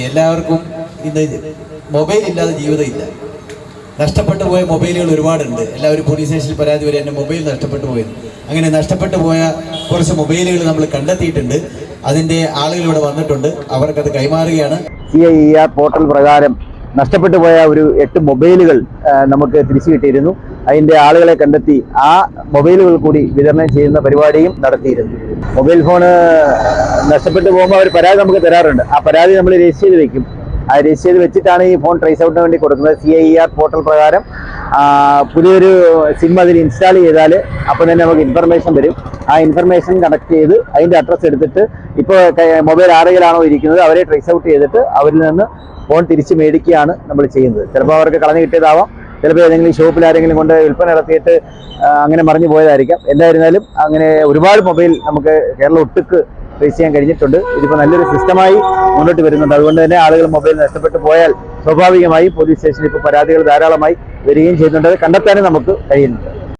എല്ലാവർക്കും ഇന്ന് മൊബൈൽ ഇല്ലാതെ ജീവിതമില്ല. നഷ്ടപ്പെട്ടു പോയ മൊബൈലുകൾ ഒരുപാടുണ്ട്. എല്ലാവരും പോലീസ് സ്റ്റേഷനിൽ പരാതി വരെ എൻ്റെ മൊബൈൽ നഷ്ടപ്പെട്ടു പോയത്. അങ്ങനെ നഷ്ടപ്പെട്ടു പോയ കുറച്ച് മൊബൈലുകൾ നമ്മൾ കണ്ടെത്തിയിട്ടുണ്ട്. അതിൻ്റെ ആളുകൾ ഇവിടെ വന്നിട്ടുണ്ട്, അവർക്കത് കൈമാറുകയാണ്. CIER പോർട്ടൽ പ്രകാരം നഷ്ടപ്പെട്ടു പോയ ഒരു 8 മൊബൈലുകൾ നമുക്ക് തിരിച്ചു കിട്ടിയിരുന്നു. അതിൻ്റെ ആളുകളെ കണ്ടെത്തി ആ മൊബൈലുകൾ കൂടി വിതരണം ചെയ്യുന്ന പരിപാടിയും നടത്തിയിരുന്നു. മൊബൈൽ ഫോണ് നഷ്ടപ്പെട്ടു പോകുമ്പോൾ അവർ പരാതി നമുക്ക് തരാറുണ്ട്. ആ പരാതി നമ്മൾ രജിസ്റ്റർ ചെയ്ത് വെക്കും. ആ രജിസ്റ്റർ ചെയ്ത് വെച്ചിട്ടാണ് ഈ ഫോൺ ട്രേസ് ഔട്ടിന് വേണ്ടി കൊടുക്കുന്നത്. CIER പോർട്ടൽ പ്രകാരം പുതിയൊരു സിം അതിൽ ഇൻസ്റ്റാൾ ചെയ്താൽ അപ്പോൾ തന്നെ നമുക്ക് ഇൻഫർമേഷൻ വരും. ആ ഇൻഫർമേഷൻ കണക്ട് ചെയ്ത് അതിൻ്റെ അഡ്രസ്സ് എടുത്തിട്ട് ഇപ്പോൾ മൊബൈൽ ആരുടെയിലാണോ ഇരിക്കുന്നത് അവരെ ട്രേസ് ഔട്ട് ചെയ്തിട്ട് അവരിൽ നിന്ന് ഫോൺ തിരിച്ച് മേടിക്കുകയാണ് നമ്മൾ ചെയ്യുന്നത്. ചിലപ്പോൾ അവർക്ക് കളഞ്ഞു കിട്ടിയതാവാം, ചിലപ്പോൾ ഏതെങ്കിലും ഷോപ്പിൽ ആരെങ്കിലും കൊണ്ട് വിൽപ്പന നടത്തിയിട്ട് അങ്ങനെ മറിഞ്ഞു പോയതായിരിക്കാം. എന്തായിരുന്നാലും അങ്ങനെ ഒരുപാട് മൊബൈൽ നമുക്ക് കേരളം ഒട്ടുക്ക് ട്രേസ് ചെയ്യാൻ കഴിഞ്ഞിട്ടുണ്ട്. ഇതിപ്പോൾ നല്ലൊരു സിസ്റ്റമായി മുന്നോട്ട് വരുന്നുണ്ട്. അതുകൊണ്ട് തന്നെ ആളുകൾ മൊബൈൽ നഷ്ടപ്പെട്ടു പോയാൽ സ്വാഭാവികമായി പോലീസ് സ്റ്റേഷനിൽ ഇപ്പോൾ പരാതികൾ ധാരാളമായി വരികയും ചെയ്യുന്നുണ്ട്. അത് കണ്ടെത്താനും നമുക്ക് കഴിയുന്നുണ്ട്.